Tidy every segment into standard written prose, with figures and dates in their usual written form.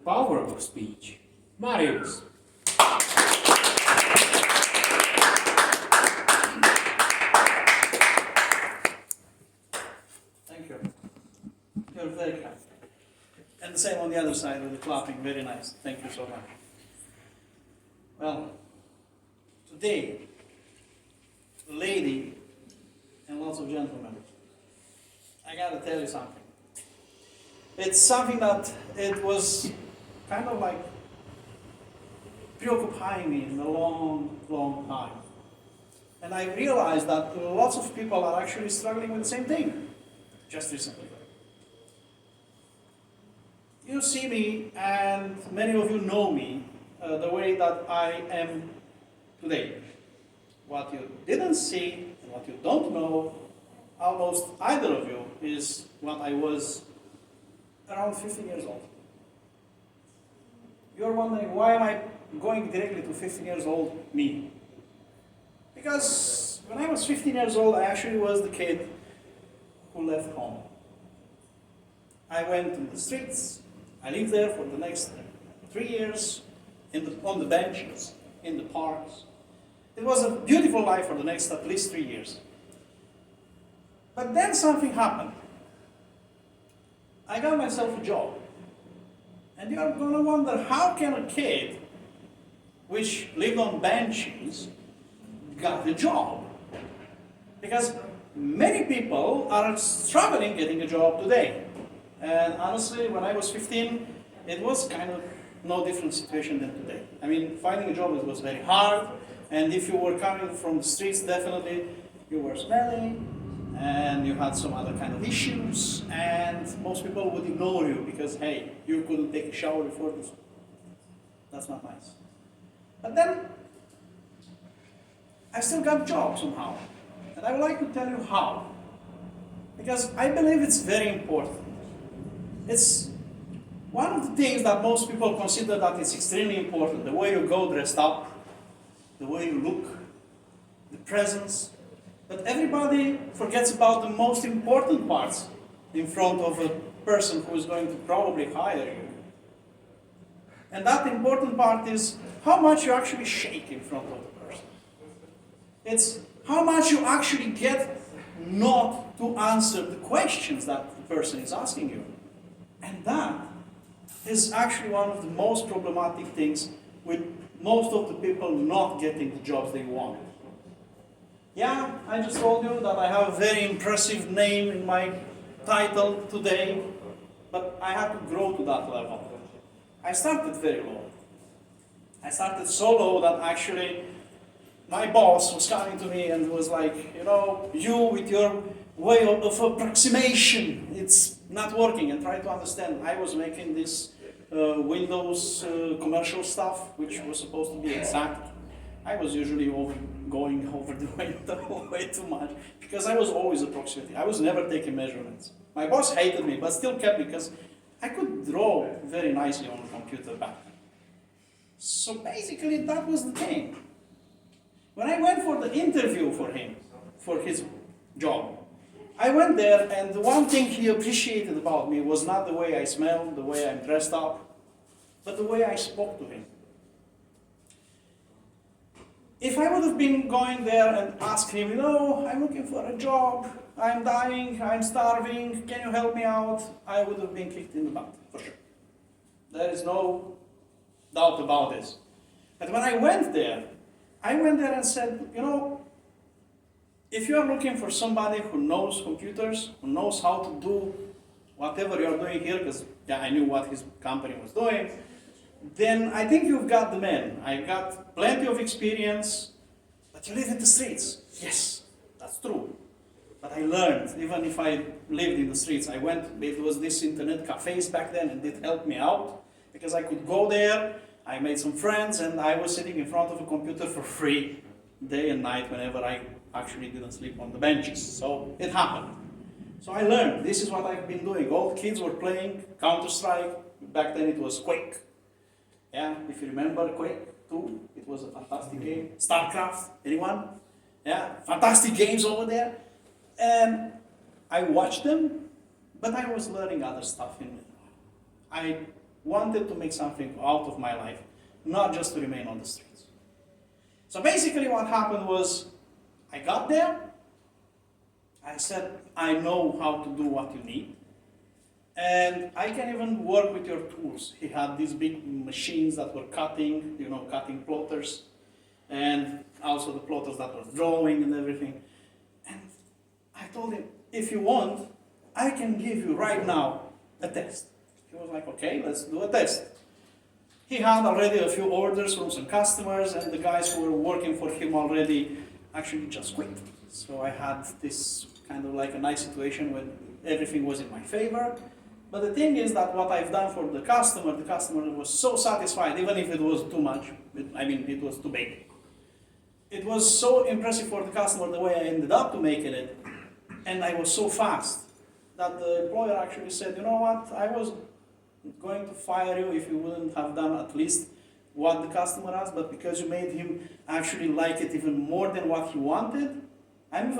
power of speech. Marius. Thank you. You're very kind. And the same on the other side with the clapping. Very nice. Thank you so much. Well, today, lady and lots of gentlemen, I gotta tell you something. It's something that it was kind of like preoccupying me in a long, long time. And I realized that lots of people are actually struggling with the same thing just recently. You see me, and many of you know me the way that I am today. What you didn't see and what you don't know, almost either of you, is what I was around 15 years old. You're wondering, why am I going directly to 15 years old me? Because when I was 15 years old, I actually was the kid who left home. I went to the streets. I lived there for the next 3 years on the benches, in the parks. It was a beautiful life for the next at least 3 years. But then something happened. I got myself a job. And you're going to wonder, how can a kid which lived on benches got a job? Because many people are struggling getting a job today. And honestly, when I was 15, it was kind of no different situation than today. I mean, finding a job was very hard, and if you were coming from the streets, definitely you were smelly, and you had some other kind of issues, and most people would ignore you because, hey, you couldn't take a shower before this. That's not nice. But then, I still got a job somehow, and I would like to tell you how. Because I believe it's very important. It's one of the things that most people consider that it's extremely important. The way you go dressed up, the way you look, the presence. But everybody forgets about the most important parts in front of a person who is going to probably hire you. And that important part is how much you actually shake in front of the person. It's how much you actually get not to answer the questions that the person is asking you. And that is actually one of the most problematic things with most of the people not getting the jobs they want. Yeah, I just told you that I have a very impressive name in my title today, but I had to grow to that level. I started very low. I started so low that actually my boss was coming to me and was like, you with your way of approximation, it's not working, and try to understand. I was making this Windows commercial stuff, which was supposed to be exact. I was usually going over the window way too much, because I was always approximating. I was never taking measurements. My boss hated me, but still kept me, because I could draw very nicely on the computer back then. So basically, that was the thing. When I went for the interview for him, for his job, I went there, and the one thing he appreciated about me was not the way I smelled, the way I'm dressed up, but the way I spoke to him. If I would have been going there and asked him, I'm looking for a job, I'm dying, I'm starving, can you help me out? I would have been kicked in the butt, for sure. There is no doubt about this. But when I went there and said, if you are looking for somebody who knows computers, who knows how to do whatever you're doing here, because I knew what his company was doing, then I think you've got the man. I got plenty of experience, but you live in the streets. Yes, that's true. But I learned, even if I lived in the streets, it was this internet cafes back then, and it helped me out, because I could go there, I made some friends, and I was sitting in front of a computer for free, day and night, whenever I actually didn't sleep on the benches. So it happened. So I learned, this is what I've been doing. All the kids were playing Counter-Strike. Back then it was Quake. Yeah, if you remember Quake 2, it was a fantastic game. StarCraft, anyone? Yeah, fantastic games over there. And I watched them, but I was learning other stuff. I wanted to make something out of my life, not just to remain on the streets. So basically what happened was, I got there, I said, I know how to do what you need, and I can even work with your tools. He had these big machines that were cutting, cutting plotters, and also the plotters that were drawing and everything. And I told him, if you want, I can give you right now a test. He was like, okay, let's do a test. He had already a few orders from some customers, and the guys who were working for him already actually just quit. So I had this kind of like a nice situation when everything was in my favor. But the thing is that what I've done for the customer was so satisfied, even if it was too much. It was too big. It was so impressive for the customer the way I ended up to making it, and I was so fast that the employer actually said, you know what, I was going to fire you if you wouldn't have done at least what the customer asked, but because you made him actually like it even more than what he wanted, I'm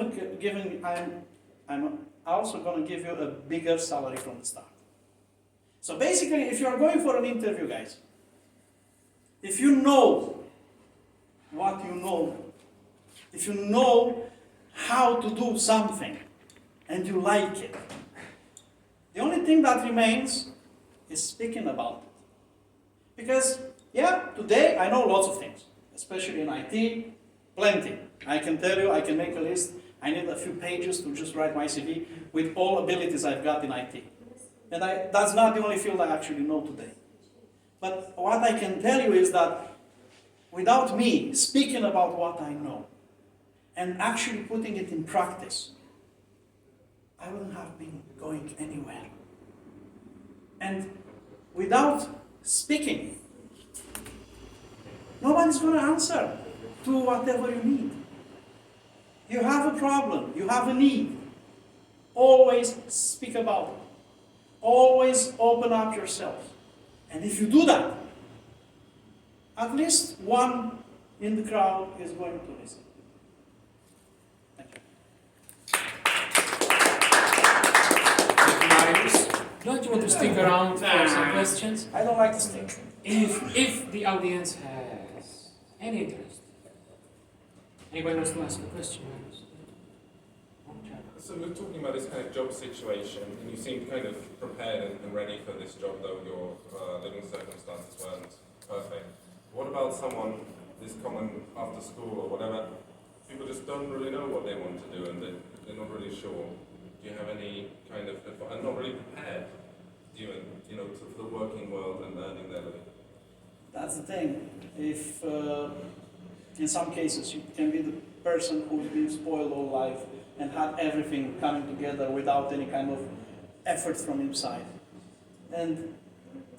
also going to give you a bigger salary from the start. So basically, if you're going for an interview, guys, if you know what you know, if you know how to do something and you like it, the only thing that remains is speaking about it. Because, yeah, today I know lots of things, especially in IT, plenty. I can tell you, I can make a list. I need a few pages to just write my CV with all abilities I've got in IT. And that's not the only field I actually know today. But what I can tell you is that without me speaking about what I know and actually putting it in practice, I wouldn't have been going anywhere. And without speaking, nobody's going to answer to whatever you need. You have a problem, you have a need. Always speak about it. Always open up yourself. And if you do that, at least one in the crowd is going to listen. Thank you. Thank you, Marius. Don't you want to stick around for some questions? I don't like to stick. If the audience has any interest. Anybody wants to ask a question? So we're talking about this kind of job situation, and you seemed kind of prepared and ready for this job, though your living circumstances weren't perfect. What about someone is coming after school or whatever? People just don't really know what they want to do, and they're not really sure. Do you have any kind of advice? I'm not really prepared, even for the working world and earning their living. That's the thing. If in some cases you can be the person who's been spoiled all life and had everything coming together without any kind of effort from inside. And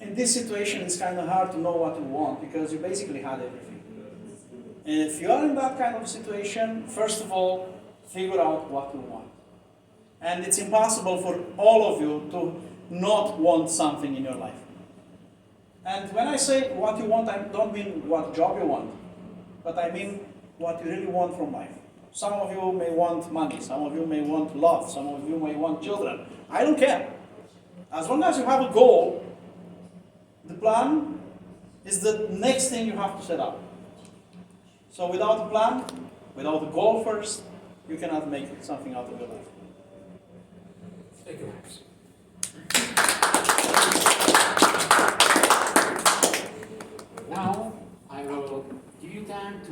in this situation, it's kind of hard to know what you want because you basically had everything. And if you are in that kind of situation, first of all, figure out what you want. And it's impossible for all of you to not want something in your life. And when I say what you want, I don't mean what job you want, but I mean what you really want from life. Some of you may want money, some of you may want love, some of you may want children. I don't care. As long as you have a goal, the plan is the next thing you have to set up. So without a plan, without a goal first, you cannot make something out of your life. Thank you, Marius. Now, I will give you time to